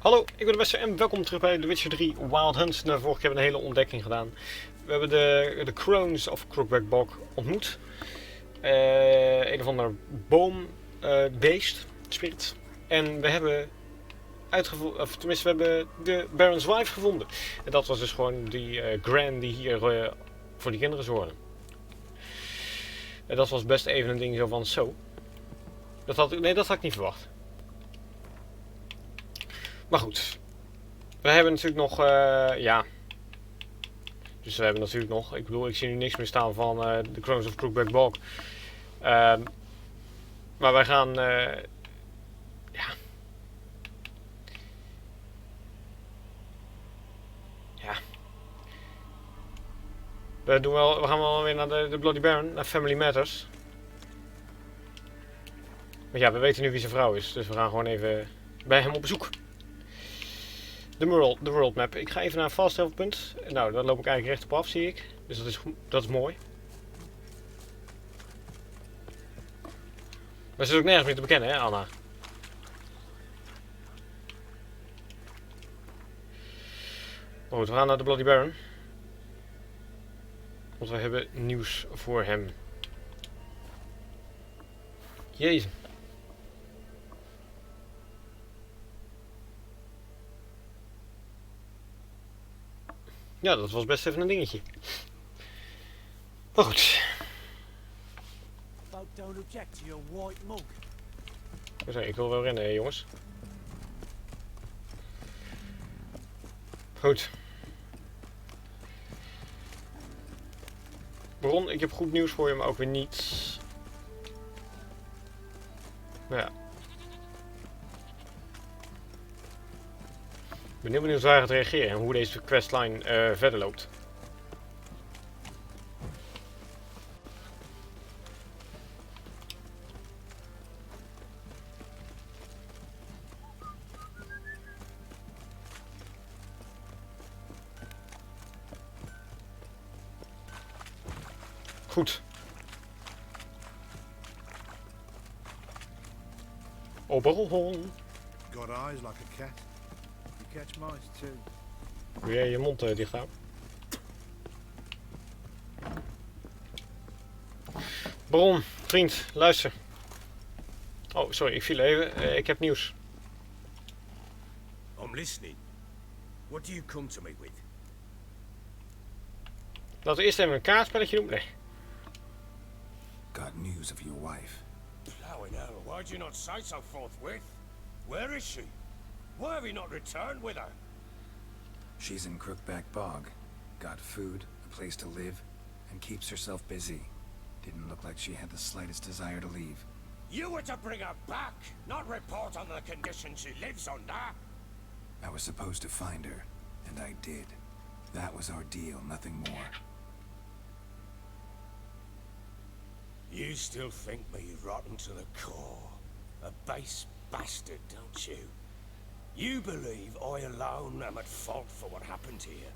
Hallo, ik ben de Mansterr en welkom terug bij The Witcher 3 Wild Hunt. De vorige keer hebben we een hele ontdekking gedaan. We hebben de Crones of Crookback Bog ontmoet. Een of ander boombeest, spirit. En we hebben we hebben de Baron's Wife gevonden. En dat was dus gewoon die Gran die hier voor die kinderen zorgde. En dat was best even een ding zo van zo. Dat had ik niet verwacht. Maar goed. We hebben natuurlijk nog, ja. Dus we hebben natuurlijk nog, ik bedoel, ik zie nu niks meer staan van de Crones of Crookback Bog. Maar wij gaan, ja. Ja. We gaan wel weer naar de Bloody Baron, naar Family Matters. Want ja, we weten nu wie zijn vrouw is, dus we gaan gewoon even bij hem op bezoek. De world map. Ik ga even naar een fast travel punt. Nou, daar loop ik eigenlijk recht op af, zie ik. Dus dat is mooi. Maar ze is ook nergens meer te bekennen, hè, Anna? Maar goed, we gaan naar de Bloody Baron. Want we hebben nieuws voor hem. Jezus. Ja, dat was best even een dingetje. Maar goed. Ik wil wel rennen, jongens. Goed. Bron, ik heb goed nieuws voor je, maar ook weer niet. Nou ja. Ik ben heel benieuwd waar hij gaat reageren en hoe deze questline verder loopt. Goed. Oberon. Got eyes like a cat. You catch mice too. Wil jij je mond dicht houden? Bron, vriend, luister. Oh, sorry, ik viel even. Ik heb nieuws. I'm listening. What do you come to me with? Laten we eerst even een kaartspelletje doen. Nee. Got news of your wife. Plowing hell, why'd you not say so forthwith? Where is she? Why have you not returned with her? She's in Crookback Bog. Got food, a place to live, and keeps herself busy. Didn't look like she had the slightest desire to leave. You were to bring her back, not report on the conditions she lives under. I was supposed to find her, and I did. That was our deal, nothing more. You still think me rotten to the core. A base bastard, don't you? You believe I alone am at fault for what happened here.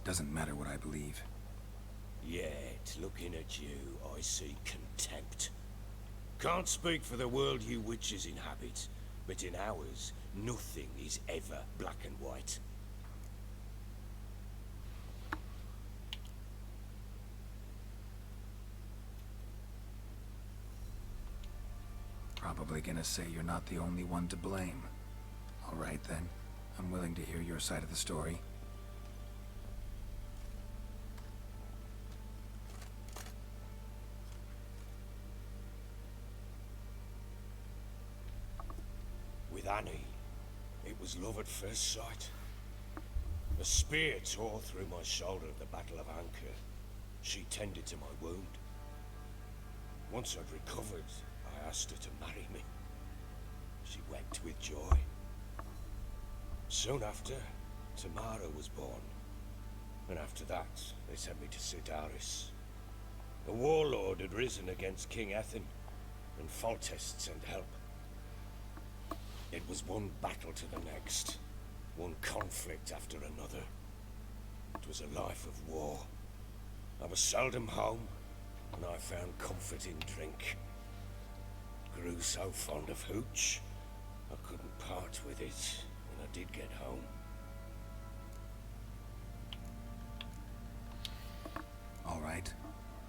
Doesn't matter what I believe. Yet, looking at you, I see contempt. Can't speak for the world you witches inhabit, but in ours, nothing is ever black and white. Probably gonna say you're not the only one to blame. All right then, I'm willing to hear your side of the story. With Annie, it was love at first sight. A spear tore through my shoulder at the Battle of Anchor. She tended to my wound. Once I'd recovered, I asked her to marry me. She wept with joy. Soon after, Tamara was born. And after that, they sent me to Sidaris. A warlord had risen against King Ethan, and Foltest sent help. It was one battle to the next. One conflict after another. It was a life of war. I was seldom home, and I found comfort in drink. Grew so fond of hooch, I couldn't part with it when I did get home. All right.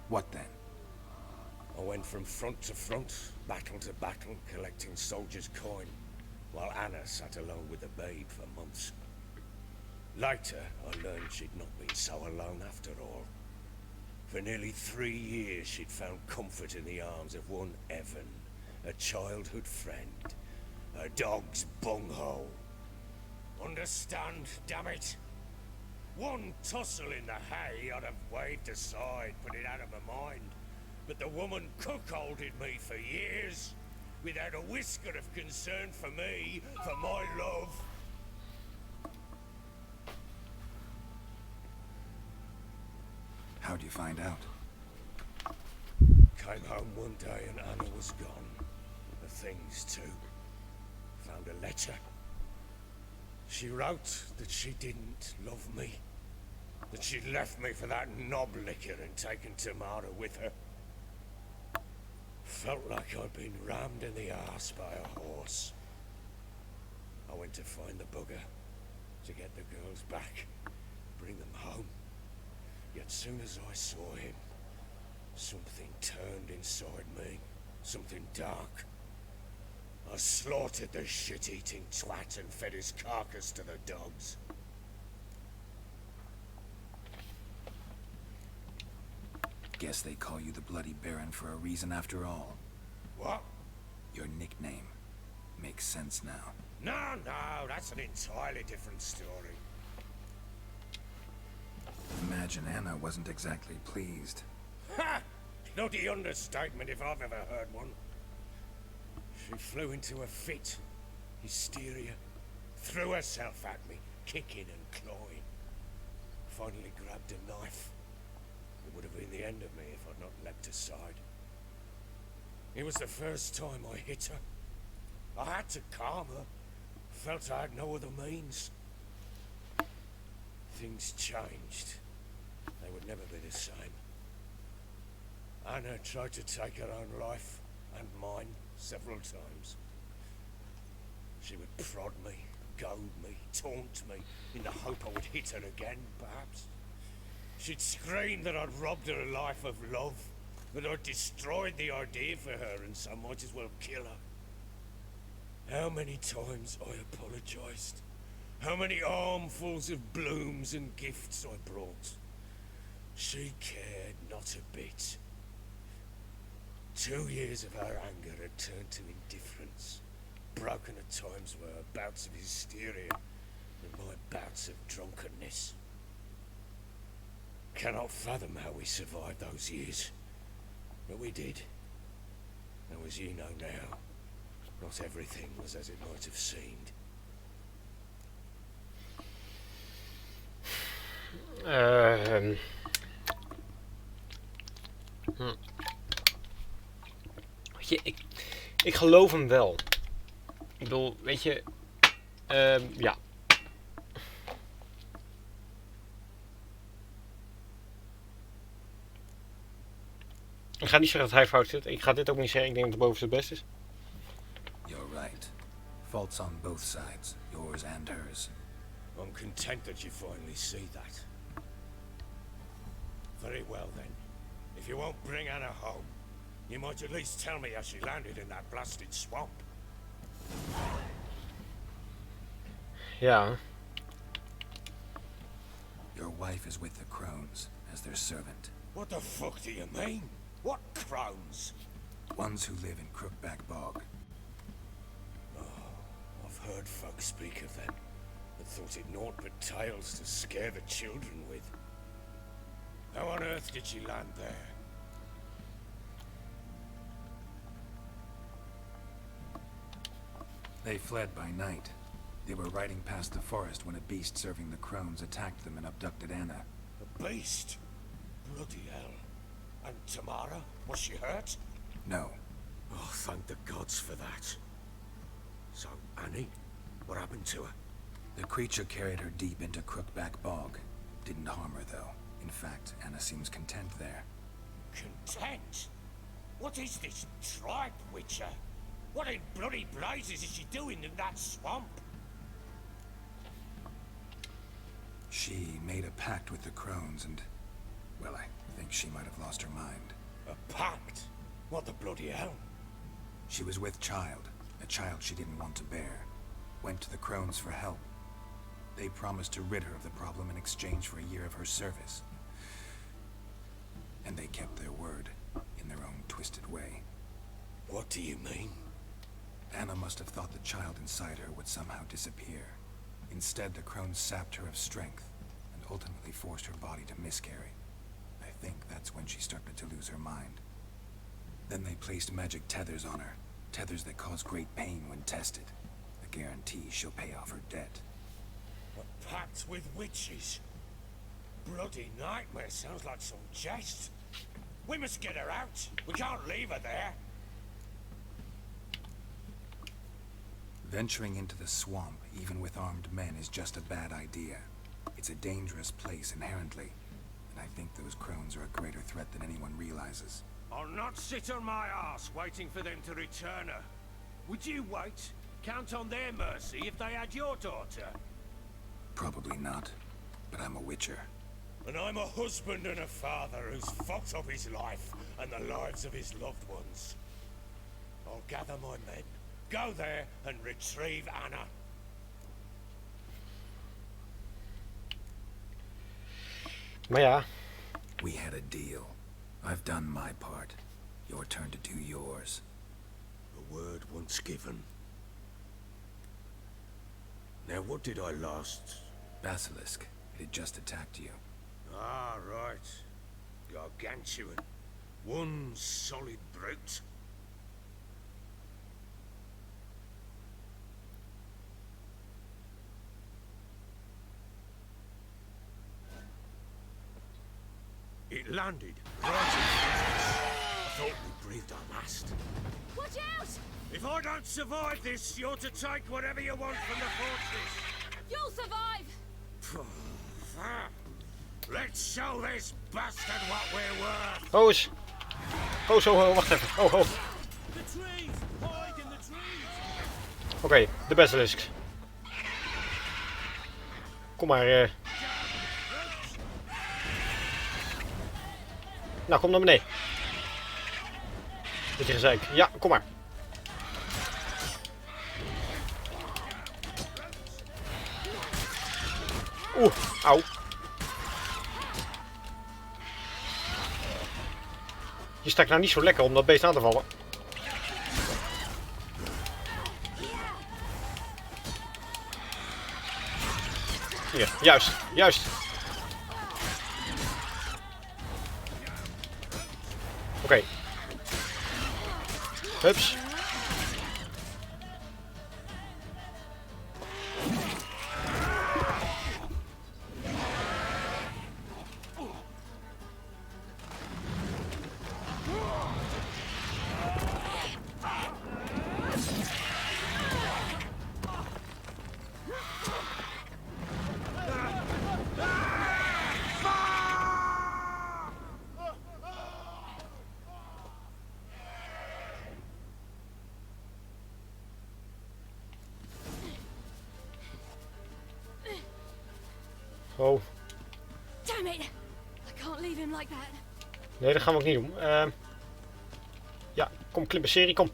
What then? I went from front to front, battle to battle, collecting soldiers' coin, while Anna sat alone with the babe for months. Later, I learned she'd not been so alone after all. For nearly 3 years, she'd found comfort in the arms of one Evan, a childhood friend, a dog's bunghole. Understand, damn it? One tussle in the hay I'd have waved aside, put it out of my mind. But the woman cuckolded me for years, without a whisker of concern for me, for my love. How'd you find out? Came home one day and Anna was gone. The things too. Found a letter. She wrote that she didn't love me. That she'd left me for that knob licker and taken Tamara with her. Felt like I'd been rammed in the arse by a horse. I went to find the bugger, to get the girls back, bring them home. Yet soon as I saw him, something turned inside me, something dark. I slaughtered the shit-eating twat and fed his carcass to the dogs. Guess they call you the Bloody Baron for a reason after all. What? Your nickname. Makes sense now. No, that's an entirely different story. Imagine Anna wasn't exactly pleased. Ha! Bloody understatement if I've ever heard one. She flew into a fit. Hysteria. Threw herself at me, kicking and clawing. Finally grabbed a knife. It would have been the end of me if I'd not leapt aside. It was the first time I hit her. I had to calm her. Felt I had no other means. Things changed. They would never be the same. Anna tried to take her own life, and mine, several times. She would prod me, goad me, taunt me, in the hope I would hit her again, perhaps. She'd scream that I'd robbed her life of love, that I'd destroyed the idea for her, and so might as well kill her. How many times I apologized. How many armfuls of blooms and gifts I brought. She cared not a bit. 2 years of her anger had turned to indifference, broken at times by her bouts of hysteria and my bouts of drunkenness. Cannot fathom how we survived those years, but we did. Now, as you know now, not everything was as it might have seemed. Weet je, ik geloof hem wel. Ik bedoel, weet je, ja. Ik ga niet zeggen dat hij fout zit. Ik ga dit ook niet zeggen. Ik denk dat het bovenste het best is. You're right. Faults on both sides, yours and hers. I'm content that you finally see that. Very well then. If you won't bring Anna home, you might at least tell me how she landed in that blasted swamp. Ja. Your wife is with the crones, as their servant. What the fuck do you mean? What crones? Ones who live in Crookback Bog. I've heard folk speak of them, but thought it naught but tales to scare the children with. How on earth did she land there? They fled by night. They were riding past the forest when a beast serving the crones attacked them and abducted Anna. A beast? Bloody hell. And Tamara? Was she hurt? No. Oh, thank the gods for that. So, Annie? What happened to her? The creature carried her deep into Crookback Bog. Didn't harm her, though. In fact, Anna seems content there. Content? What is this tripe, Witcher? What in bloody blazes is she doing in that swamp? She made a pact with the crones and... well, I think she might have lost her mind. A pact? What the bloody hell? She was with child, a child she didn't want to bear. Went to the crones for help. They promised to rid her of the problem in exchange for a year of her service. And they kept their word, in their own twisted way. What do you mean? Anna must have thought the child inside her would somehow disappear. Instead, the crones sapped her of strength, and ultimately forced her body to miscarry. I think that's when she started to lose her mind. Then they placed magic tethers on her, tethers that cause great pain when tested. A guarantee she'll pay off her debt. A pact with witches? Bloody nightmare, sounds like some jest. We must get her out. We can't leave her there. Venturing into the swamp, even with armed men, is just a bad idea. It's a dangerous place inherently, and I think those crones are a greater threat than anyone realizes. I'll not sit on my ass waiting for them to return her. Would you wait? Count on their mercy if they had your daughter? Probably not, but I'm a witcher. And I'm a husband and a father who's fucked up his life and the lives of his loved ones. I'll gather my men, go there and retrieve Anna. Maar ja, We had a deal. I've done my part. Your turn to do yours. A word once given. Now what did I last... Basilisk. It had just attacked you. Ah, right. Gargantuan. One solid brute. It landed right in front of us. I thought we breathed our last. Watch out! If I don't survive this, you're to take whatever you want from the fortress. You'll survive! Let's show this bastard what we're worth. ho eens. Ho, zo, ho, wacht even. Ho, ho. The trees! Hide in the trees! Oké, de basilisk. Kom maar. Nou, kom naar beneden. Beetje gezeik. Ja, kom maar. Oeh, auw. Je staat nou niet zo lekker om dat beest aan te vallen. Hier, juist, juist. Oké. Hups. Oh. Damn it! I can't leave him like that. Nee, dat gaan we ook niet doen. Ja, kom, klippen serie, kom.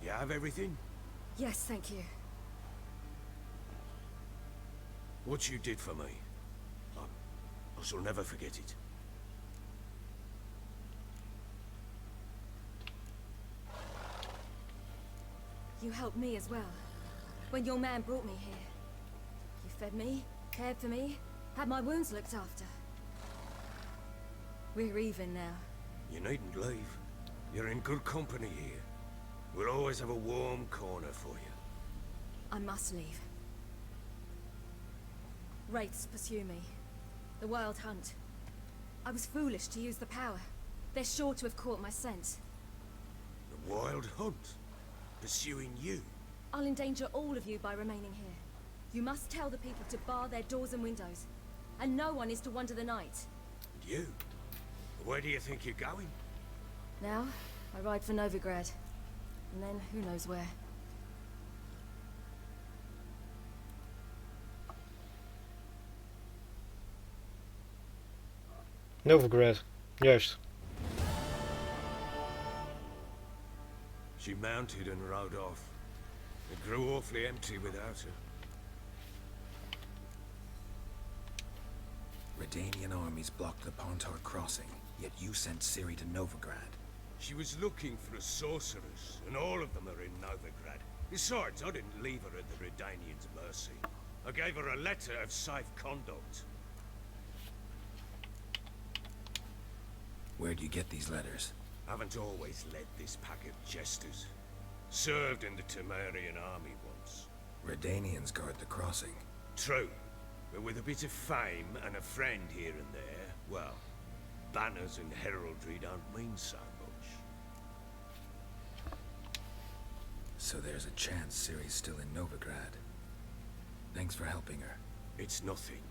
You have everything? Yes, thank you. What you did for me, I shall never forget it. You helped me as well. When your man brought me here. You fed me, cared for me, had my wounds looked after. We're even now. You needn't leave. You're in good company here. We'll always have a warm corner for you. I must leave. Wraiths pursue me. The wild hunt. I was foolish to use the power. They're sure to have caught my scent. The wild hunt? Pursuing you? I'll endanger all of you by remaining here. You must tell the people to bar their doors and windows. And no one is to wander the night. And you? Where do you think you're going? Now, I ride for Novigrad. And then, who knows where. Novigrad, juist. She mounted and rode off. It grew awfully empty without her. Redanian armies blocked the Pontar crossing, yet you sent Ciri to Novigrad. She was looking for a sorceress, and all of them are in Novigrad. Besides, I didn't leave her at the Redanians' mercy. I gave her a letter of safe conduct. Where'd you get these letters? Haven't always led this pack of jesters. Served in the Temerian army once. Redanians guard the crossing. True, but with a bit of fame and a friend here and there, well, banners and heraldry don't mean so much. So there's a chance Ciri's still in Novigrad. Thanks for helping her. It's nothing.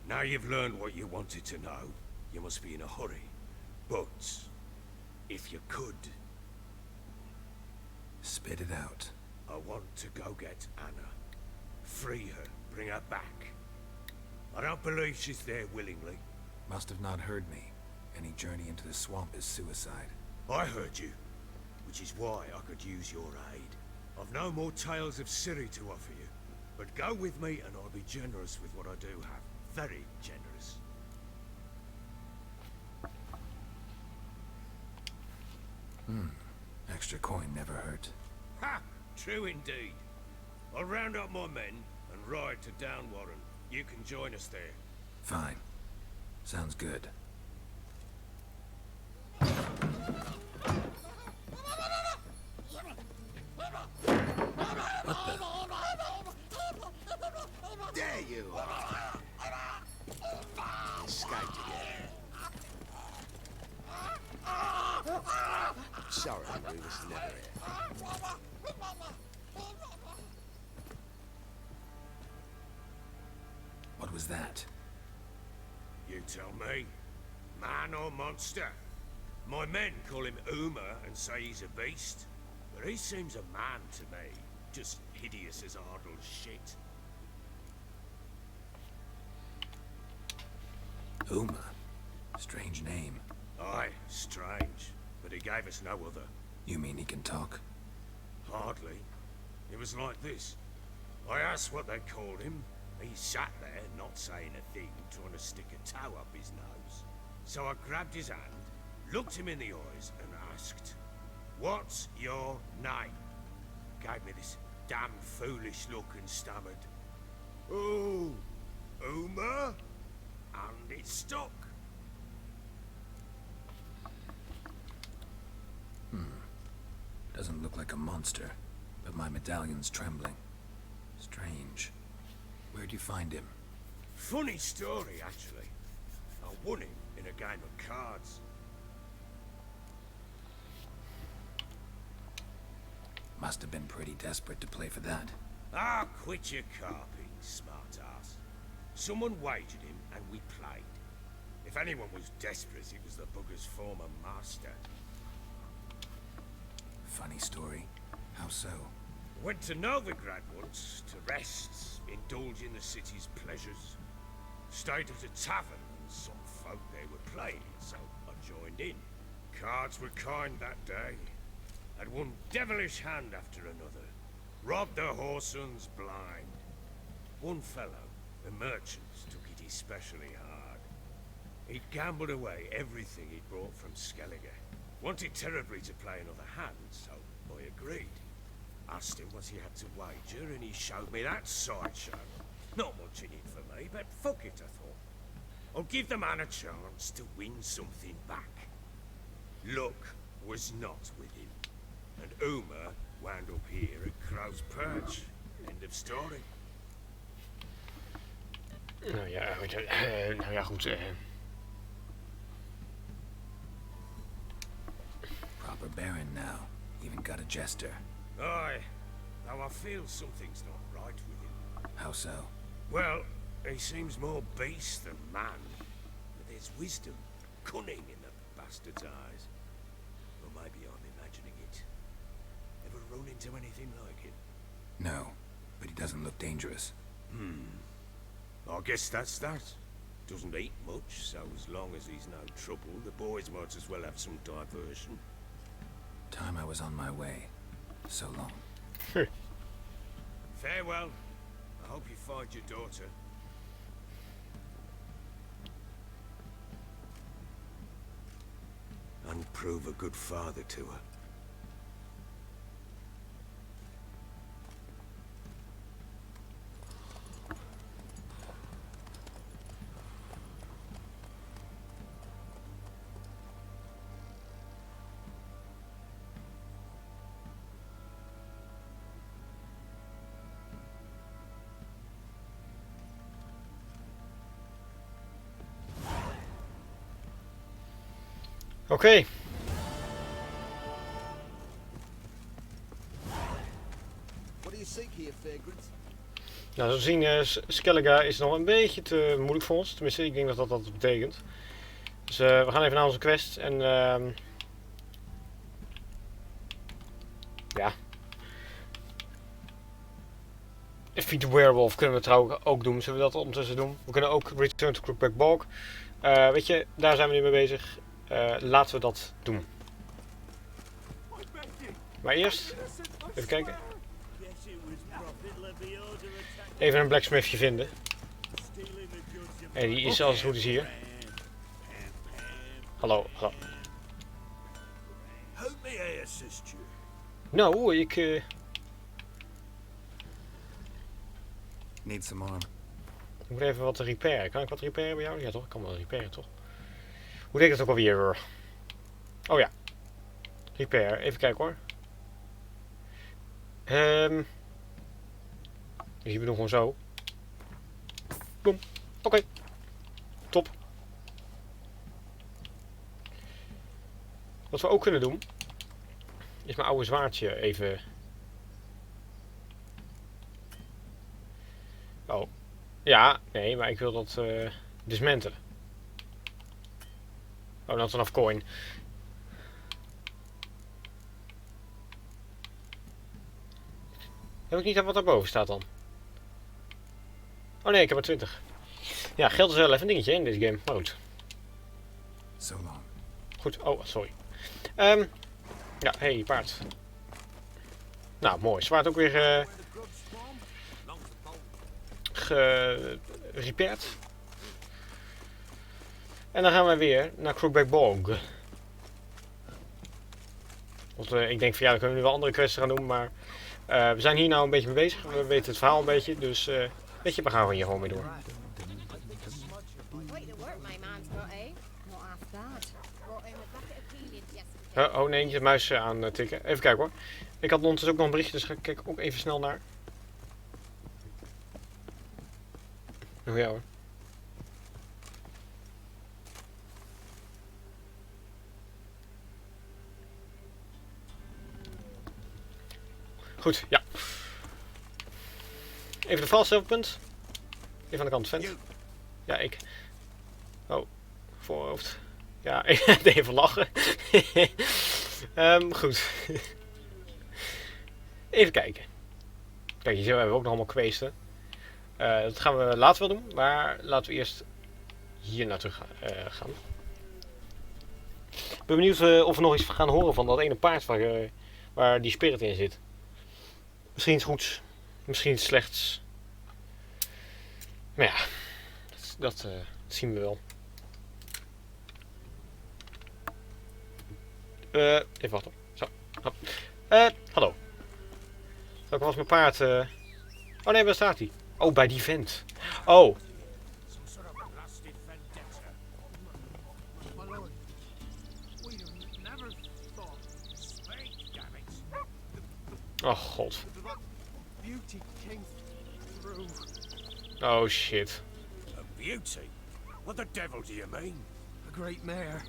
Now you've learned what you wanted to know, you must be in a hurry. But, if you could... Spit it out. I want to go get Anna. Free her, bring her back. I don't believe she's there willingly. Must have not heard me. Any journey into the swamp is suicide. I heard you, which is why I could use your aid. I've no more tales of Ciri to offer you, but go with me and I'll be generous with what I do have. Very generous. Extra coin never hurt. Ha! True indeed. I'll round up my men and ride to Downwarren. You can join us there. Fine. Sounds good. What the? There you are. Escaped again. Sorry, we was never here. What was that? You tell me. Man or monster? My men call him Uma and say he's a beast. But he seems a man to me. Just hideous as Ardle's shit. Uma. Strange name. Aye, strange. But he gave us no other. You mean he can talk? Hardly. It was like this. I asked what they called him. He sat there, not saying a thing, trying to stick a toe up his nose. So I grabbed his hand, looked him in the eyes, and asked, "What's your name?" Gave me this damn foolish look and stammered, "Oh, Uma?" And it stuck. Doesn't look like a monster, but my medallion's trembling. Strange. Where'd you find him? Funny story, actually. I won him in a game of cards. Must have been pretty desperate to play for that. Ah, quit your carping, smart-ass. Someone wagered him, and we played. If anyone was desperate, it was the bugger's former master. Funny story. How so? Went to Novigrad once, to rest, indulge in the city's pleasures. Stayed at a tavern, and some folk there were playing, so I joined in. Cards were kind that day. Had one devilish hand after another. Robbed the whoresons blind. One fellow, the merchants, took it especially hard. He'd gambled away everything he'd brought from Skellige. Wanted terribly to play another hand, so I agreed. Asked him what he had to wager, and he showed me that sideshow. Not much in it for me, but fuck it, I thought. I'll give the man a chance to win something back. Luck was not with him, and Uma wound up here at Crow's Perch. End of story. Nou ja, goed. Proper baron now. Even got a jester. Aye, though I feel something's not right with him. How so? Well, he seems more beast than man. But there's wisdom, cunning in the bastard's eyes. Or maybe I'm imagining it. Ever run into anything like him? No, but he doesn't look dangerous. I guess that's that. Doesn't eat much, so as long as he's no trouble, the boys might as well have some diversion. Time I was on my way. So long. Farewell. I hope you find your daughter. And prove a good father to her. Oké. What do you seek here, vagrant? Nou, zo zien, Skellige is nog een beetje te moeilijk voor ons. Tenminste, ik denk dat dat betekent. Dus we gaan even naar onze quest en ja. Feed the Werewolf kunnen we trouwens ook doen. Zullen we dat ondertussen doen? We kunnen ook Return to Crookback Bog. Weet je, daar zijn we nu mee bezig. Laten we dat doen. Maar eerst, even kijken. Even een blacksmithje vinden. En die is als het goed is hier. Hallo, hallo. Nou, ik... Need some arm. Ik moet even wat repairen. Kan ik wat repairen bij jou? Ja toch, ik kan wel repairen toch? Hoe deed ik het ook alweer? Oh ja. Repair, even kijken hoor. Hier we doen gewoon zo. Boom. Oké. Top. Wat we ook kunnen doen, is mijn oude zwaardje even... Oh. Ja, nee, maar ik wil dat dismantelen. Oh, dat is vanaf coin. Heb ik niet aan wat daarboven staat dan? Oh nee, ik heb er 20. Ja, geld is wel even een dingetje in deze game, maar goed. So long. Goed, oh, sorry. Ja, hey, paard. Nou, mooi. Zwaard ook weer gerepaired. En dan gaan we weer naar Crookback Bog. Want ik denk van ja, dan kunnen we nu wel andere quests gaan doen, maar we zijn hier nou een beetje mee bezig. We weten het verhaal een beetje, dus weet je, we gaan hier gewoon mee door. Oh nee, niet de muis aan tikken. Even kijken hoor. Ik had ondertussen ook nog een berichtje, dus ga ik kijk ook even snel naar. Oh ja hoor. Goed, ja. Even de valstelpunt. Even aan de kant vent. Ja, ik. Oh, voorhoofd. Ja, even lachen. Goed. Even kijken. Kijk, hier hebben we ook nog allemaal kweesten. Dat gaan we later wel doen, maar laten we eerst hier naartoe gaan. Ik ben benieuwd of we nog iets gaan horen van dat ene paard wat waar die spirit in zit. Misschien iets goeds, misschien iets slechts. Maar ja, dat zien we wel. Even wachten. Zo. Hallo. Welke was mijn paard? Oh nee, waar staat hij? Oh, bij die vent. Oh. Some sort of blasted vendetta. My lord, we'd have never thought. Speak, damn it. Oh god. That beauty came through. Oh shit. A beauty? What the devil do you mean? A great mare,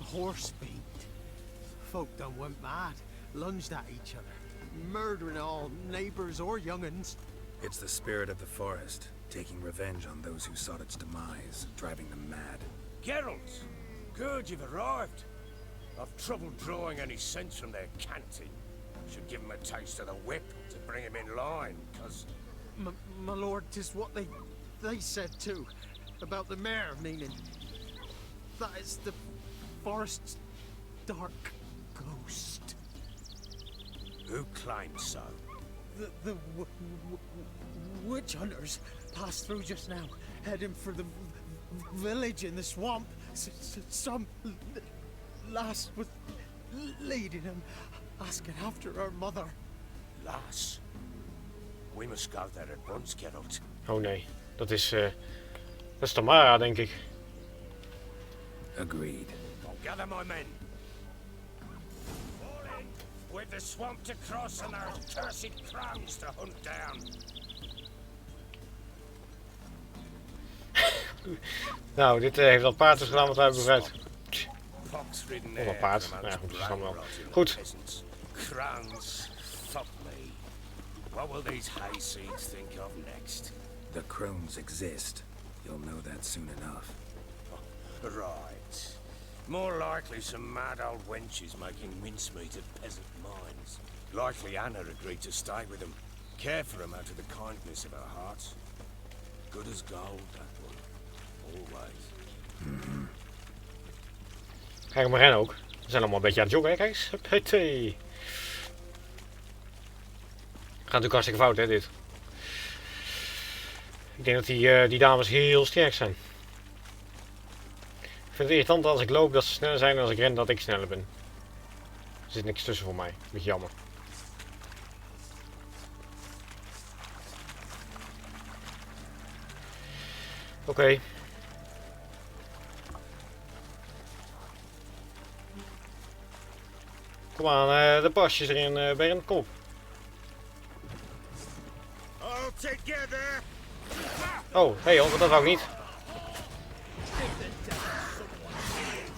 a horse fiend. Folk done went mad, lunged at each other, murdering all neighbors or young'uns. It's the spirit of the forest, taking revenge on those who sought its demise, driving them mad. Geralt! Good, you've arrived. I've trouble drawing any sense from their canting. Should give him a taste of the whip to bring him in line, cause... My lord, 'tis what they said too, about the mare, meaning that it's the forest's dark ghost. Who claims so? The witch hunters passed through just now, heading for the village in the swamp. Some lass was leading them, asking after her mother. Lass. We must go there at once, Geralt. Oh nee. Dat is Tamara, denk ik. Agreed. I'll gather my men. All in. With the swamp to cross and our cursed crows to hunt down. Nou, dit heeft dat paard dus gedaan wat wij hebben bevrijd. Fox-ridden Of een air paard. from Nou ja, amongst goed, dat is dan wel. brain-rotting Goed. peasants. Crowns, fuck me. What will these hayseeds think of next? The crones exist. You'll know that soon enough. Right. More likely some mad old wenches making mincemeat at peasant mines. Likely Anna agreed to stay with them. Care for them out of the kindness of her heart. Good as gold, that one. Always. Kijk maar rennen ook. We zijn allemaal een beetje aan het joggen, hè? Kijk eens. Huppatee. Gaat natuurlijk hartstikke fout, hè, dit. Ik denk dat die dames heel sterk zijn. Ik vind het irritant als ik loop dat ze sneller zijn en als ik ren dat ik sneller ben. Er zit niks tussen voor mij. Beetje jammer. Oké. Kom aan, de pasjes erin, Bernd, kom op. All together! Oh, hey joh, dat wou ik niet.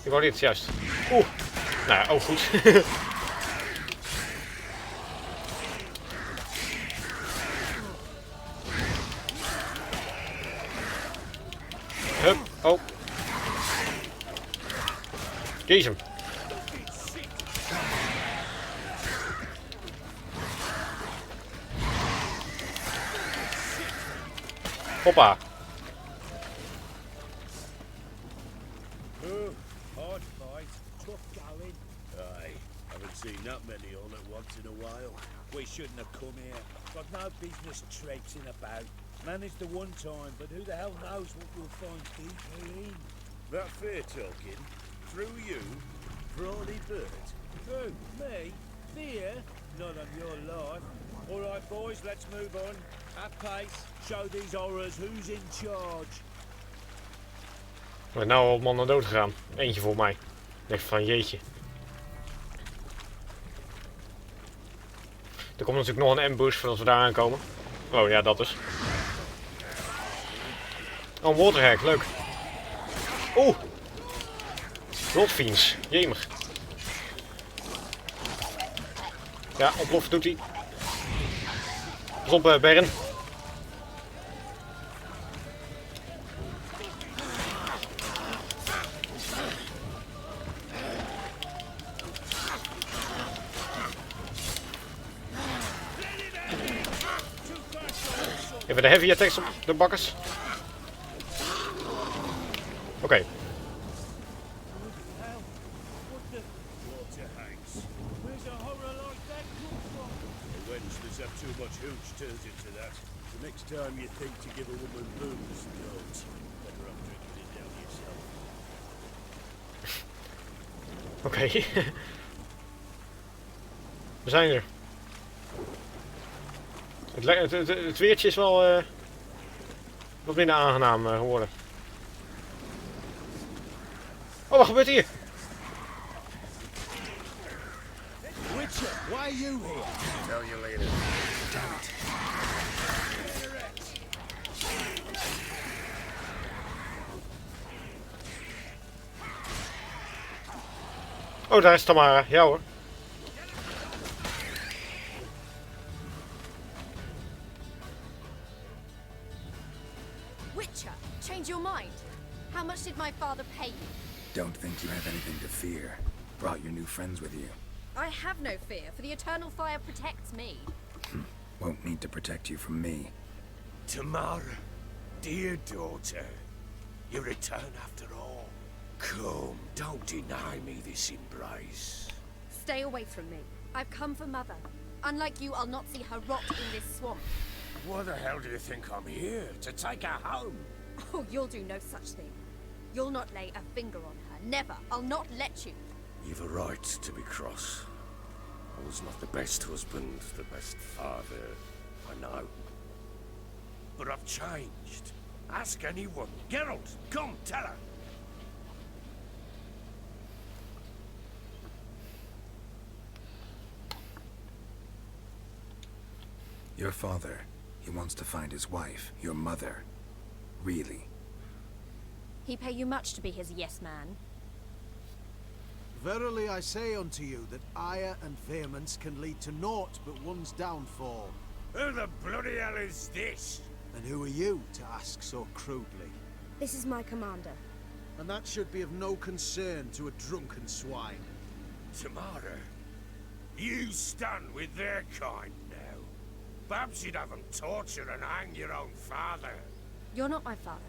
Ik wou dit, juist. Oeh. Nou ja, oh goed. Hup, oh. Kies hem. Hoppa. Oh, hard fight. Tough going. Aye, haven't seen that many all at once in a while. We shouldn't have come here. Got no business traipsing about. Managed the one time, but who the hell knows what we'll find deeper in. That fair talking? Through you? Brawly bird? Who? Me? Fear? Not on your life. Alright boys, let's move on. At pace. Show these horrors who's in charge. Er is nou al mannen dood gegaan. Eentje voor mij. Ik denk van jeetje. Er komt natuurlijk nog een ambush voordat we daar aankomen. Oh ja, dat is. Oh, een waterhack, leuk. Oeh. Rotfiends, jemig. Ja, ontploffen doet hij. Pas op, Bern. Even de heavy attacks op de bakkers. Oké. Water hags. Where's a horror like that Too much hooch turns into that. The next time you think to give a woman booze, don't. Better off drinking it down yourself. Oké. We zijn er. Het weertje is wel wat minder aangenaam geworden. Oh, wat gebeurt hier? Witcher, why are you here? Tell you later. Oh, daar is Tamara. Ja hoor. Witcher, change your mind. How much did my father pay you? Don't think you have anything to fear. Brought your new friends with you. I have no fear, for the eternal fire protects me. Won't need to protect you from me. Tamara, dear daughter, you return after all. Come, don't deny me this embrace. Stay away from me. I've come for Mother. Unlike you, I'll not see her rot in this swamp. Why the hell do you think I'm here? To take her home? Oh, you'll do no such thing. You'll not lay a finger on her. Never. I'll not let you. You've a right to be cross. I was not the best husband, the best father, I know. But I've changed. Ask anyone. Geralt, come, tell her. Your father, he wants to find his wife, your mother. Really? He pay you much to be his yes man. Verily I say unto you that ire and vehemence can lead to naught but one's downfall. Who the bloody hell is this? And who are you to ask so crudely? This is my commander. And that should be of no concern to a drunken swine. Tamara, you stand with their kind now. Perhaps you'd have them torture and hang your own father. You're not my father,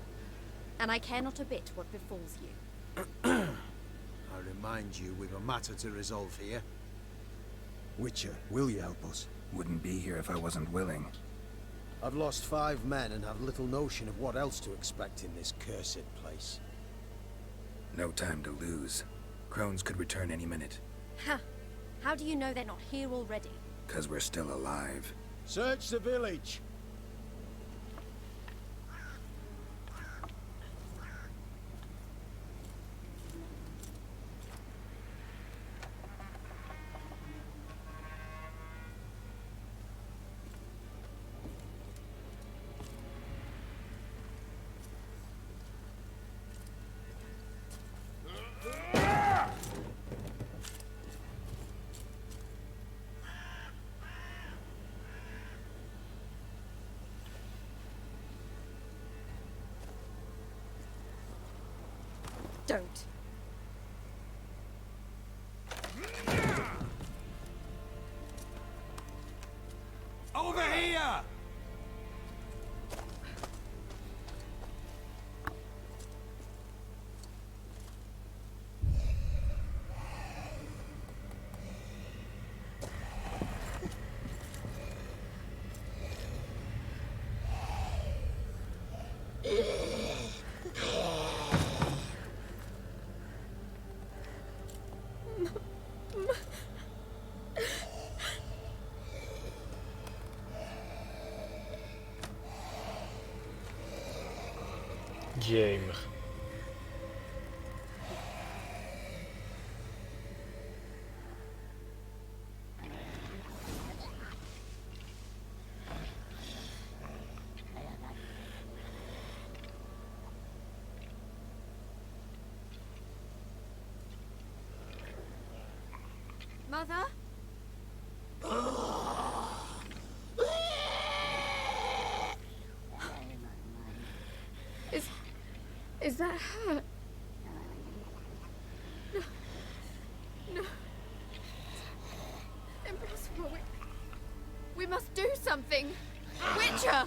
and I care not a bit what befalls you. I remind you we've a matter to resolve here. Witcher, will you help us? Wouldn't be here if I wasn't willing. I've lost 5 men and have little notion of what else to expect in this cursed place. No time to lose. Crones could return any minute. Ha! How do you know they're not here already? 'Cause we're still alive. Search the village. Don't. Over here! Jemig. Mother? Is that her? No. No. Impossible. We must do something. Witcher!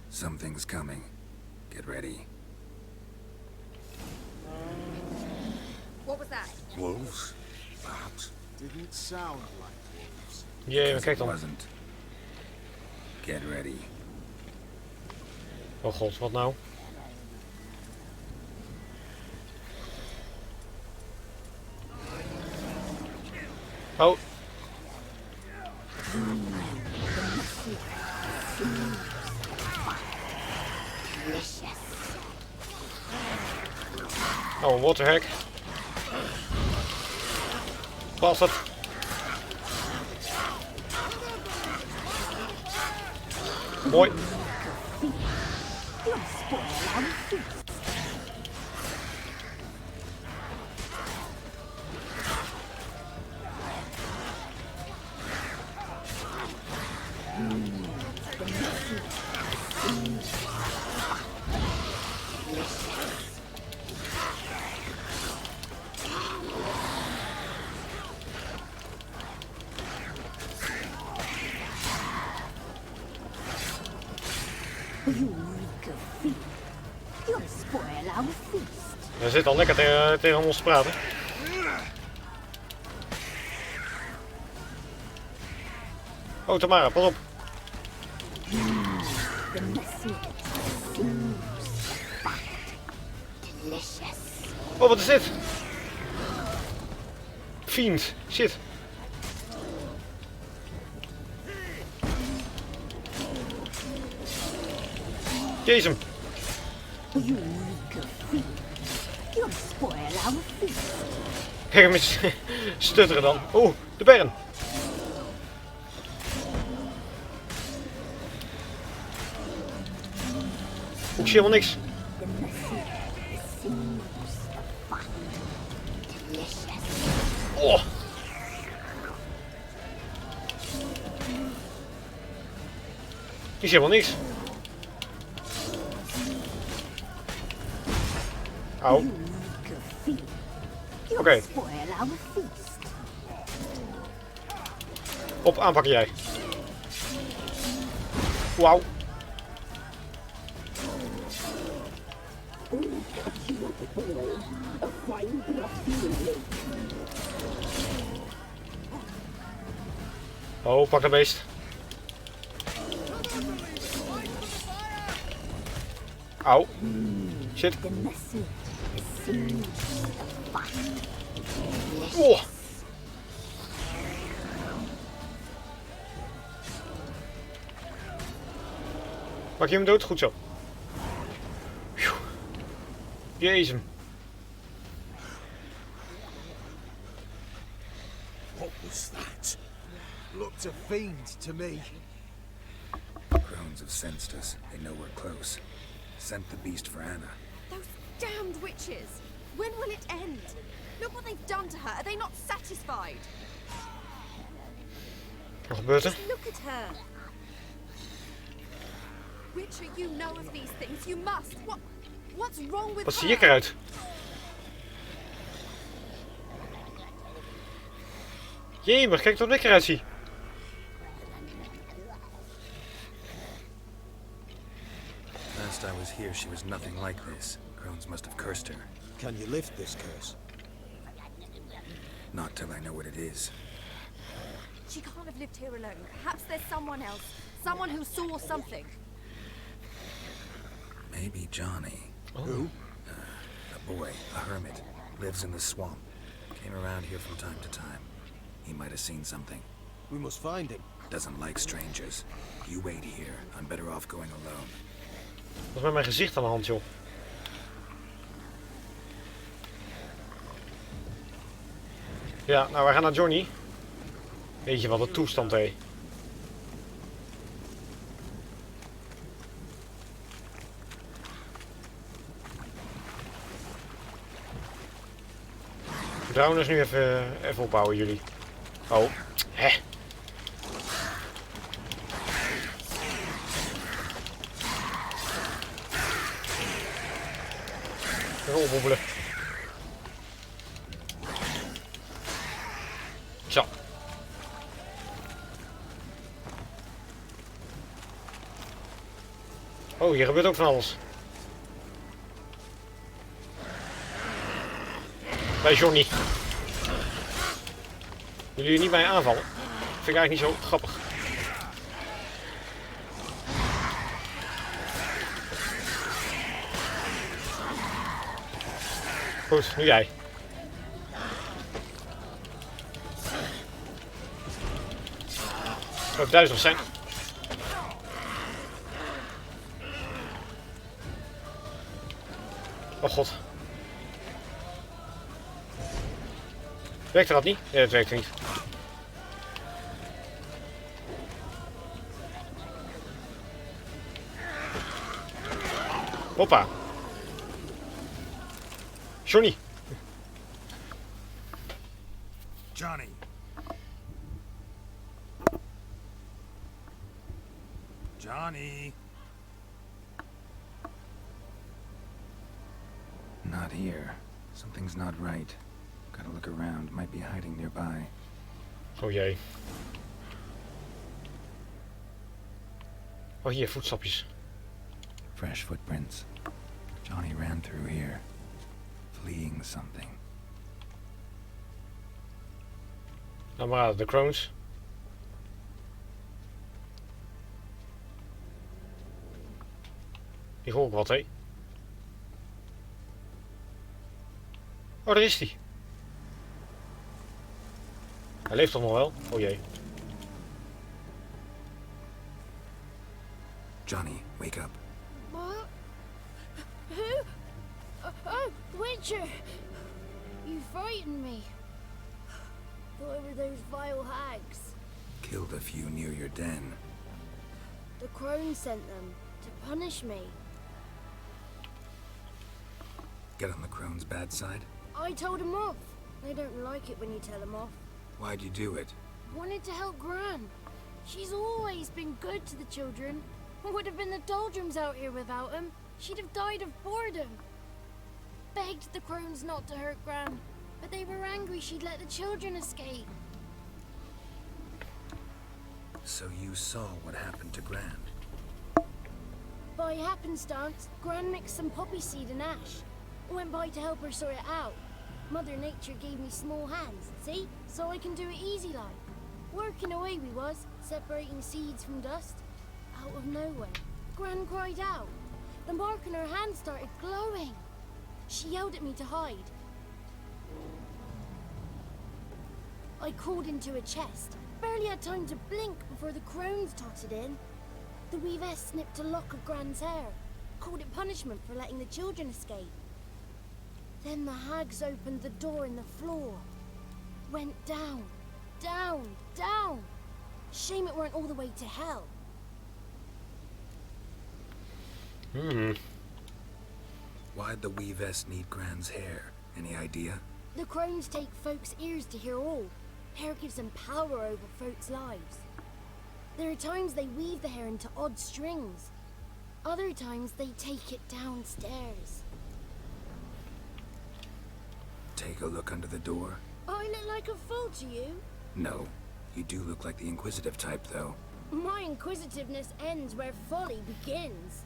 Something's coming. Get ready. that? Wolves? Perhaps. Didn't sound like wolves. Jee, maar Because kijk it dan. wasn't. Get ready. Oh god, wat nou? Oh. Oh, een waterhack. Bastard. Mooi. Hij zit al lekker tegen ons te praten. Oh, Tamara, pas op. Oh, wat is dit? Fiend, shit. Jezus hem. Kijk hem eens stutteren dan. Oeh, de bern. Ik zie helemaal niks. Oh. Ik zie helemaal niks. Au. Oké. Op, aanpakken jij. Wauw. Oh, pak dat beest. Au. Shit. Oh. Maak je hem dood? Goed zo. Jezus. What was that? Looked a fiend to me. Crones have sensed us. They know we're close. Sent the beast for Anna. Those damned witches! When will it end? Look what they've done to her. Are they not satisfied? Wat gebeurt er? Just look at her. Witcher, you know of these things. You must. What's wrong with Wat her? zie ik eruit? Jemig, kijk wat ik eruit zie. Last I was here, she was nothing like this. Crones must have cursed her. Can you lift this curse? Not till I know what it is. She can't have lived here alone. Perhaps there's someone else. Someone who saw something. Maybe Johnny. Oh. Who? A boy, a hermit. Lives in the swamp. Came around here from time to time. He might have seen something. We must find him. Doesn't like strangers. You wait here. I'm better off going alone. Wat is met mijn gezicht aan de hand, joh? Ja, nou wij gaan naar Johnny. Weet je wat een toestand, hé. Drowners nu even ophouden, jullie. Oh, hè. Even ophobbelen. Zo. Oh, hier gebeurt ook van alles. Bij Johnny. Willen jullie niet bij aanvallen? Vind ik eigenlijk niet zo grappig. Goed, nu jij. We hebben 1000 zijn. Oh god. Werkte dat niet? Nee, dat werkte niet. Hoppa. Johnny. Johnny. Johnny. Not here. Something's not right. Gotta look around. Might be hiding nearby. Oh jee. Oh hier, voetstapjes. Fresh footprints. Johnny ran through here. Fleeing something. Nou maar de crones. Die hoor ik wat, hé. Oh, daar is hij. Hij leeft toch nog wel? Oh jee. Johnny, wake up. What? Who? Oh, Witcher! You frightened me. Thought it were those vile hags. Killed a few near your den. The crone sent them to punish me. Get on the crone's bad side? I told them off. They don't like it when you tell them off. Why'd you do it? Wanted to help Gran. She's always been good to the children. Would have been the doldrums out here without him. She'd have died of boredom. Begged the crones not to hurt Gran, but they were angry she'd let the children escape. So you saw what happened to Gran? By happenstance, Gran mixed some poppy seed and ash. Went by to help her sort it out. Mother Nature gave me small hands, see? So I can do it easy like. Working away we was, separating seeds from dust. Out of nowhere, Gran cried out. The mark on her hand started glowing. She yelled at me to hide. I crawled into a chest. Barely had time to blink before the crones totted in. The weavess snipped a lock of Gran's hair. Called it punishment for letting the children escape. Then the hags opened the door in the floor. Went down, down, down. Shame it weren't all the way to hell. Why'd the weavess need Gran's hair? Any idea? The crones take folks' ears to hear all. Hair gives them power over folks' lives. There are times they weave the hair into odd strings. Other times they take it downstairs. Take a look under the door. I look like a fool to you? No. You do look like the inquisitive type, though. My inquisitiveness ends where folly begins.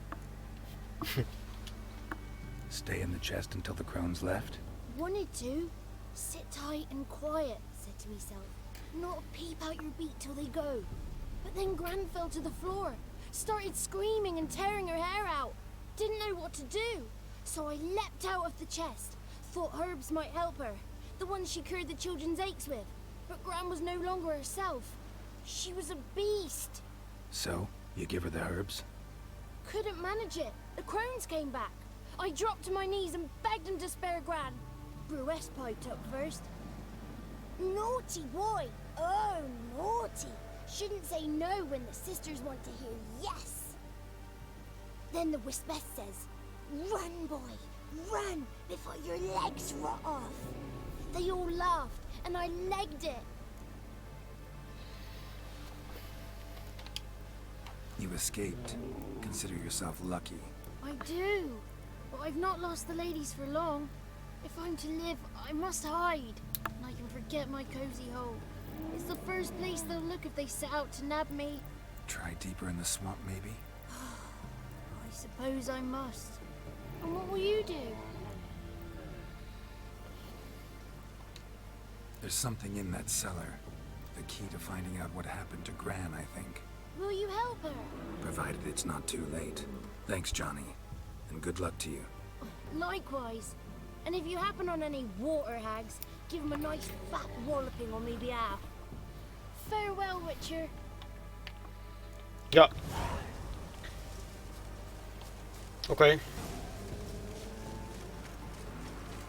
Stay in the chest until the crones left? Wanted to. Sit tight and quiet, said to myself. Not peep out your beat till they go. But then Gran fell to the floor. Started screaming and tearing her hair out. Didn't know what to do. So I leapt out of the chest. Thought herbs might help her. The ones she cured the children's aches with. But Gran was no longer herself. She was a beast. So, you give her the herbs? Couldn't manage it. The crones came back. I dropped to my knees and begged them to spare Gran. Bruess piped up first. Naughty boy. Oh, naughty. Shouldn't say no when the sisters want to hear yes. Then the Wispess says, run, boy, run before your legs rot off. They all laughed and I legged it. You escaped. Consider yourself lucky. I do, but I've not lost the ladies for long. If I'm to live, I must hide, and I can forget my cozy hole. It's the first place they'll look if they set out to nab me. Try deeper in the swamp, maybe? I suppose I must. And what will you do? There's something in that cellar. The key to finding out what happened to Gran, I think. Will you help her? Provided it's not too late. Thanks, Johnny. And good luck to you. Likewise. And if you happen on any water hags, give them a nice fat walloping on me behalf. Farewell, Witcher. Ja. Oké.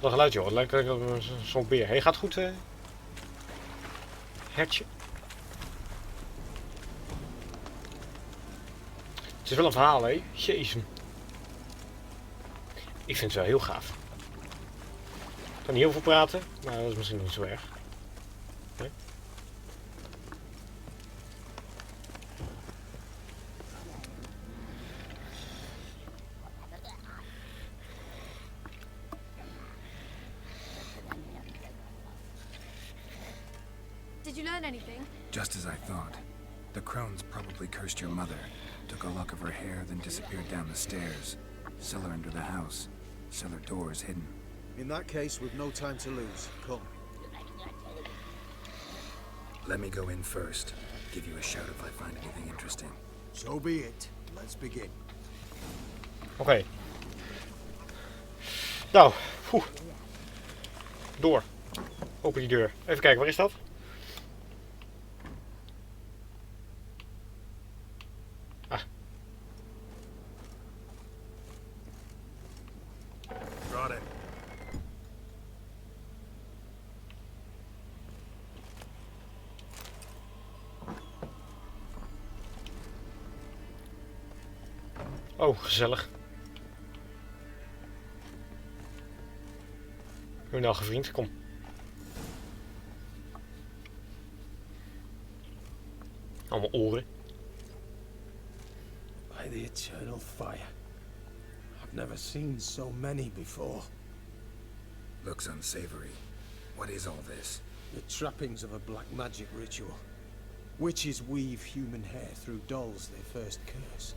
Dat geluid, joh. Het lijkt zo'n beer. Hey, gaat goed, hertje? Het is wel een verhaal, hè? Jezus. Ik vind het wel heel gaaf. Ik kan niet heel veel praten, maar dat is misschien niet zo erg. Nee? Did you learn anything? Just as I thought. The crones probably cursed your mother, took a lock of her hair, then disappeared down the stairs. Cellar under the house. Cellar doors hidden. In that case, we've no time to lose. Come. Let me go in first. Give you a shout if I find anything interesting. So be it. Let's begin. Oké. Nou, door. Open die deur. Even kijken, waar is dat? Ah. Brought it. Oh, gezellig. Goedendag, vriend. Kom. Allemaal oren. By the eternal fire. I've never seen so many before. Looks unsavory. What is all this? The trappings of a black magic ritual. Witches weave human hair through dolls they first curse.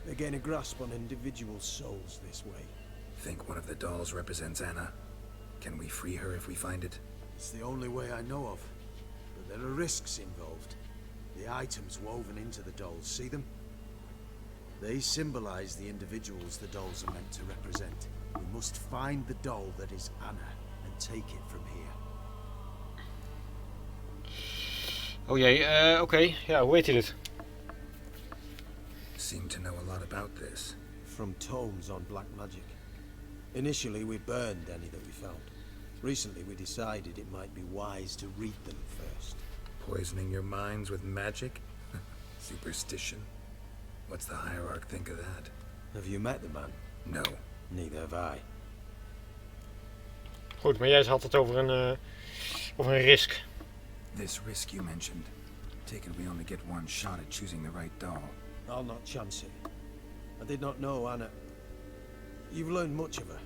They gain a grasp on individual souls this way. Think one of the dolls represents Anna? Can we free her if we find it? It's the only way I know of. But there are risks involved. The items woven into the dolls, see them? They symbolize the individuals the dolls are meant to represent. We must find the doll that is Anna and take it from here. Oh jee, oké. Ja, hoe weet je dit? Seem to know a lot about this. From tomes on black magic. Initially we burned any that we found. Recently we decided it might be wise to read them first. Poisoning your minds with magic? Superstition? What's the hierarch think of that? Have you met the man? No. Neither have I. Goed, maar jij had het over een risk. This risk you mentioned. Take it we only get one shot at choosing the right doll. I'll not chance it. I did not know Anna. You've learned much of her.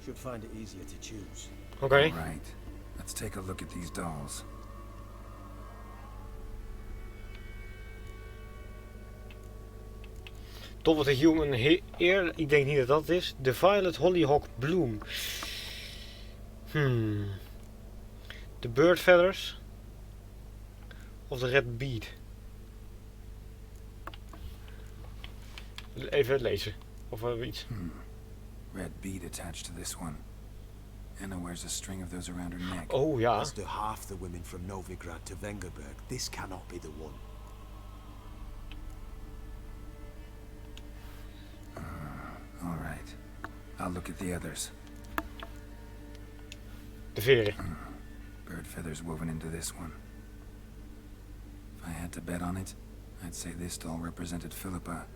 Should find it easier to choose. Oké. Right. Let's take a look at these dolls. Tot wat de human ear. Ik denk niet dat dat is. The Violet Hollyhock Bloom. The Bird Feathers. Of de Red Bead. Even lezen. Of iets. Red bead attached to this one. Anna wears a string of those around her neck. Oh ja. As do half the women from Novigrad to Vengerberg. This cannot be the one. All right. I'll look at the others. De veren. Bird feathers woven into this one. If I had to bet on it, I'd say this doll represented Philippa.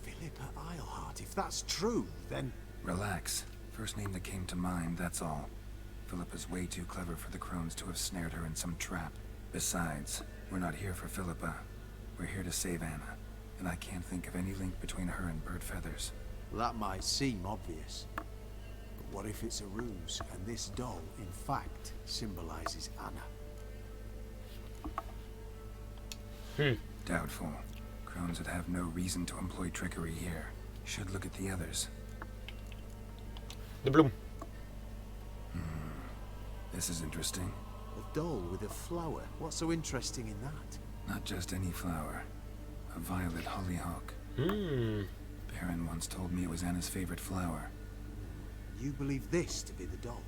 Philippa Eilhart. If that's true, then... Relax. First name that came to mind, that's all. Philippa's way too clever for the crones to have snared her in some trap. Besides, we're not here for Philippa. We're here to save Anna. And I can't think of any link between her and Bird Feathers. That might seem obvious. But what if it's a ruse, and this doll, in fact, symbolizes Anna? Doubtful. Crones would have no reason to employ trickery here. Should look at the others. De bloem. This is interesting. A doll with a flower. What's so interesting in that? Not just any flower. A violet hollyhock. Hmm. Baron once told me it was Anna's favorite flower. You believe this to be the doll?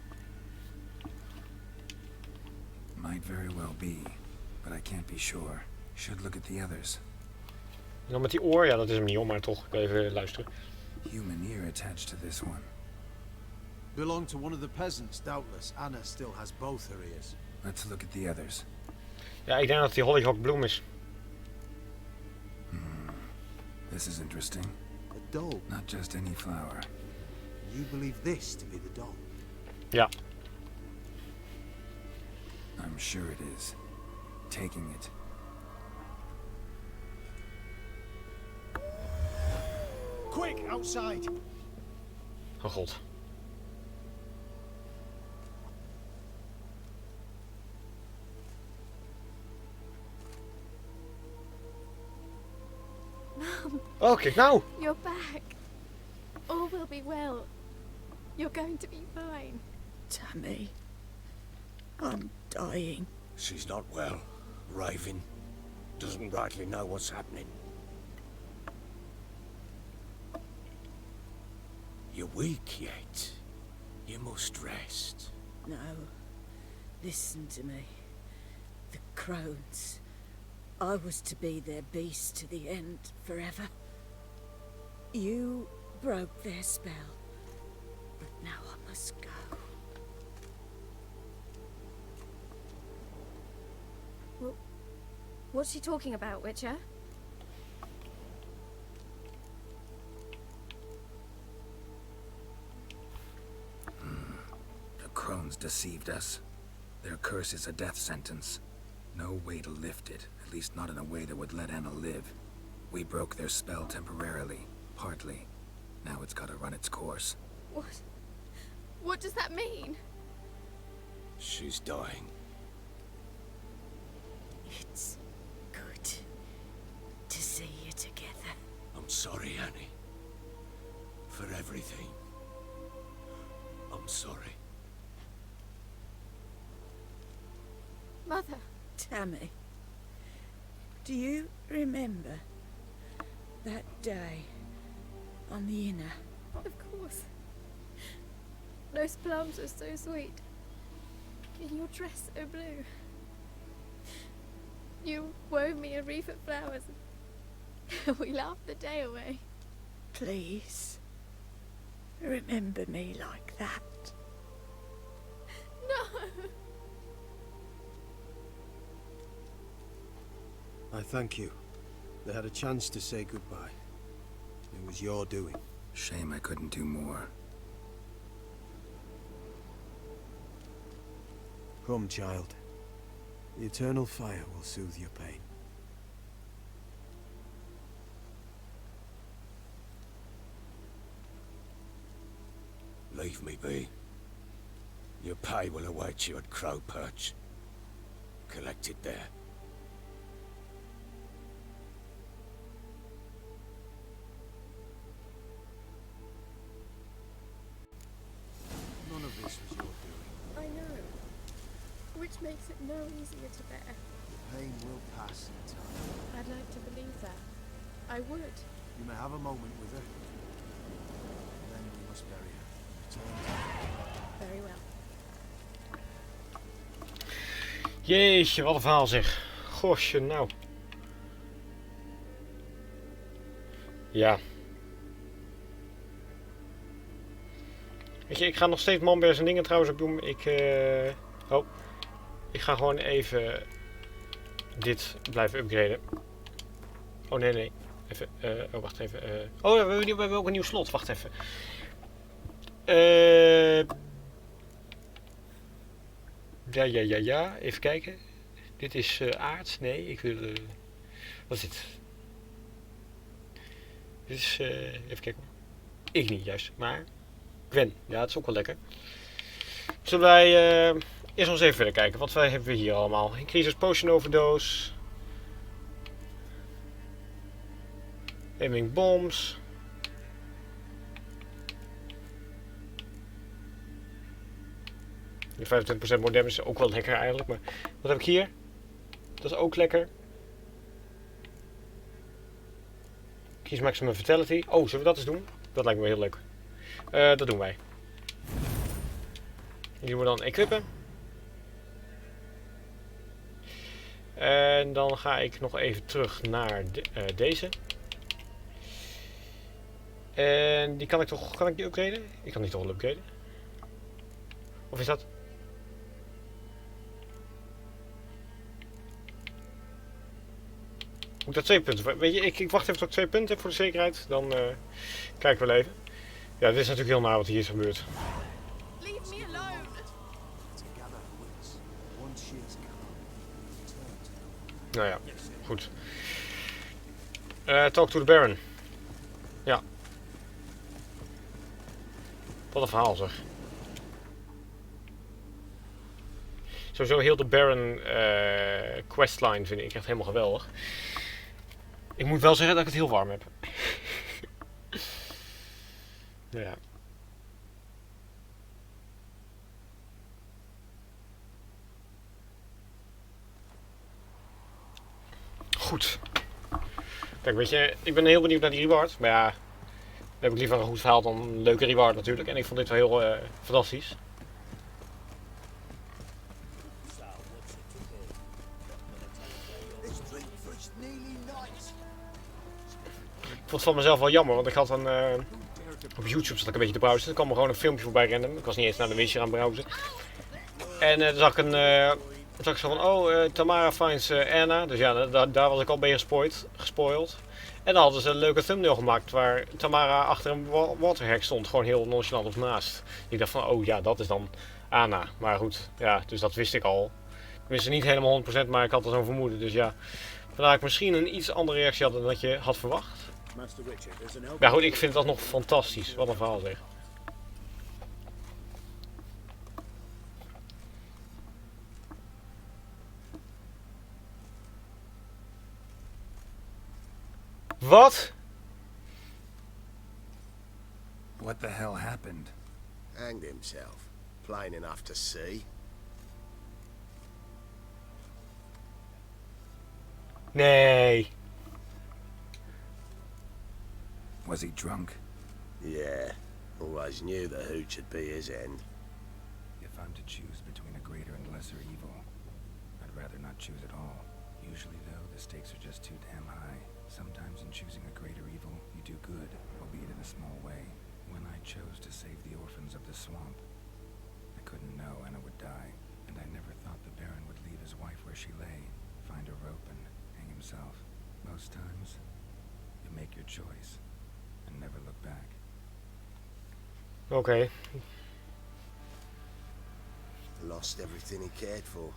Might very well be, but I can't be sure. Should look at the others. En dan met die oor, ja dat is hem niet hoor, maar toch, ik wil even luisteren. Human ear attached to this one. Belong to one of the peasants, doubtless. Anna still has both her ears. Let's look at the others. Ja, ik denk dat die hollyhock bloem is. This is interesting. A doll. Not just any flower. You believe this to be the doll? Ja. I'm sure it is. Taking it. Quick, outside! Oh god. Mum, Oh, kijk nou! you're back. All will be well. You're going to be fine. Tammy, I'm dying. She's not well. Raving. Doesn't rightly know what's happening. You're weak yet. You must rest. No, listen to me. The crones. I was to be their beast to the end, forever. You broke their spell, but now I must go. What's she talking about, Witcher? The crones deceived us. Their curse is a death sentence. No way to lift it, at least not in a way that would let Anna live. We broke their spell temporarily, partly. Now it's gotta run its course. What? What does that mean? She's dying. It's good to see you together. I'm sorry, Annie. For everything. I'm sorry. Mother. Tammy, do you remember that day on the inner? Of course. Those plums are so sweet. And your dress so blue. You wove me a wreath of flowers. We laughed the day away. Please, remember me like that. No! I thank you. They had a chance to say goodbye. It was your doing. Shame I couldn't do more. Come, child. The eternal fire will soothe your pain. Leave me be. Your pay will await you at Crow Perch. Collect it there. None of this was your doing. I know. Which makes it no easier to bear. The pain will pass in time. I'd like to believe that. I would. You may have a moment with her. Then we must bury her. Return to Very well. Jeetje, wat een verhaal zeg. Gosje, nou. Ja. Weet je, ik ga nog steeds Manberg en dingen trouwens ook doen. Ik ga gewoon even dit blijven upgraden. Oh nee. Even, wacht even. Oh ja, we hebben ook een nieuw slot. Wacht even. Ja. Even kijken. Dit is aard. Nee, ik wil... wat is dit? Dit is... even kijken hoor. Ik niet juist, maar... Gwen. Ja, dat is ook wel lekker. Zullen wij eerst nog eens even verder kijken. Wat hebben we hier allemaal? Increases Potion Overdose. Aiming Bombs. Die 25% more damage is ook wel lekker eigenlijk. Maar wat heb ik hier? Dat is ook lekker. Kies maximum vitality. Oh, zullen we dat eens doen? Dat lijkt me heel leuk. Dat doen wij. Die doen we dan equippen. En dan ga ik nog even terug naar deze. En die kan ik toch... Kan ik die upgraden? Ik kan die toch wel upgraden? Of is dat... Moet ik dat 2 punten? Weet je, ik wacht even tot ik 2 punten heb voor de zekerheid. Dan kijken we wel even. Ja, dit is natuurlijk heel naar wat hier is gebeurd. Leave me alone. Nou ja, goed. Talk to the Baron. Ja. Wat een verhaal zeg. Sowieso heel de Baron questline vind ik echt helemaal geweldig. Ik moet wel zeggen dat ik het heel warm heb. Ja. Goed. Kijk, weet je, ik ben heel benieuwd naar die reward. Maar ja, dan heb ik liever een goed verhaal dan een leuke reward natuurlijk. En ik vond dit wel heel fantastisch. Ik vond het van mezelf wel jammer, want ik had een... op YouTube zat ik een beetje te browsen. Er kwam er gewoon een filmpje voorbij random. Ik was niet eens naar de wc aan het browsen. En toen zag ik zag ik zo van, oh, Tamara finds Anna. Dus ja, daar was ik al bij gespoild. En dan hadden ze een leuke thumbnail gemaakt waar Tamara achter een waterhek stond. Gewoon heel nonchalant op naast. Ik dacht van, oh ja, dat is dan Anna. Maar goed, ja, dus dat wist ik al. Ik wist het niet helemaal 100%, maar ik had er zo'n vermoeden. Dus ja, vandaar ik misschien een iets andere reactie had dan dat je had verwacht. Ja goed, ik vind dat nog fantastisch. Wat een verhaal zeg. Wat? What the hell happened? Hanged himself. Plain enough to see. Nee. Was he drunk? Yeah. Always knew the hooch would be his end. If I'm to choose between a greater and lesser evil, I'd rather not choose at all. Usually, though, the stakes are just too damn high. Sometimes in choosing a greater evil, you do good, albeit in a small way. When I chose to save the orphans of the swamp, I couldn't know Anna would die, and I never thought the Baron would leave his wife where she lay, find a rope and hang himself. Most times, you make your choice and never look back. Oké. Lost everything he cared for.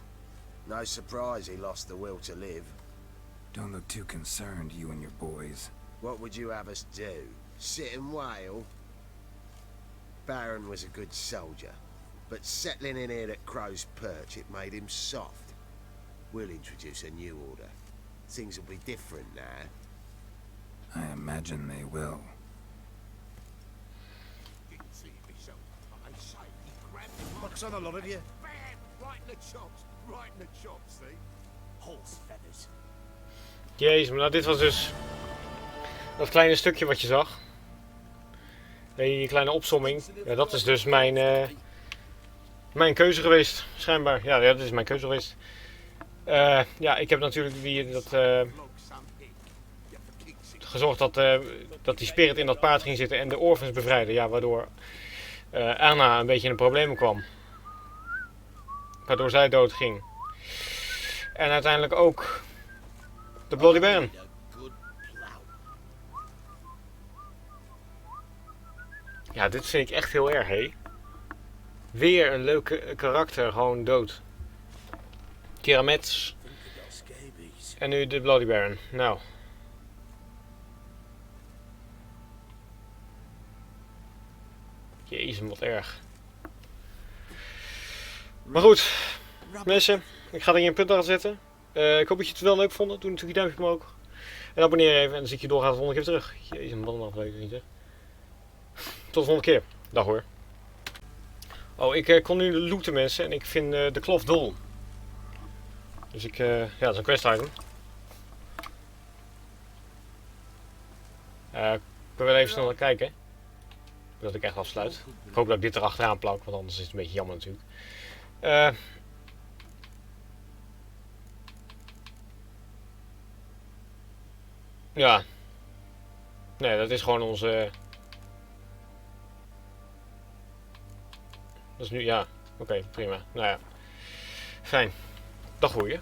No surprise he lost the will to live. Don't look too concerned, you and your boys. What would you have us do? Sit and wail? Baron was a good soldier, but settling in here at Crow's Perch, it made him soft. We'll introduce a new order. Things will be different now. I imagine they will. Looks on a lot of you. Right in the chops, right in the chops, see? Horse feathers. Jezus, maar nou, dit was dus dat kleine stukje wat je zag. Die kleine opsomming. Ja, dat is dus mijn keuze geweest, schijnbaar. Ja, dat is mijn keuze geweest. Ja, ik heb natuurlijk gezorgd dat die spirit in dat paard ging zitten en de orphans bevrijden. Ja, waardoor Anna een beetje in de problemen kwam. Waardoor zij dood ging. En uiteindelijk ook de Bloody Baron. Ja, dit vind ik echt heel erg, hé. Weer een leuke karakter, gewoon dood. Keramets. En nu de Bloody Baron. Nou. Jezus, wat erg. Maar goed, mensen. Ik ga er hier een punt aan zetten. Ik hoop dat je het wel leuk vond. Doe natuurlijk je duimpje omhoog. En abonneer even en dan zie ik je doorgaan de volgende keer terug. Jezus, wat een aflevering. Tot de volgende keer. Dag hoor. Oh, ik kon nu looten mensen en ik vind de klof dol. Dus ik, ja, dat is een quest item. Ik wil even snel naar kijken. Dat ik echt afsluit. Ik hoop dat ik dit erachteraan plak, want anders is het een beetje jammer natuurlijk. Ja. Nee, dat is gewoon onze... Dat is nu, ja. Oké, prima. Nou ja. Fijn. Dag goeie.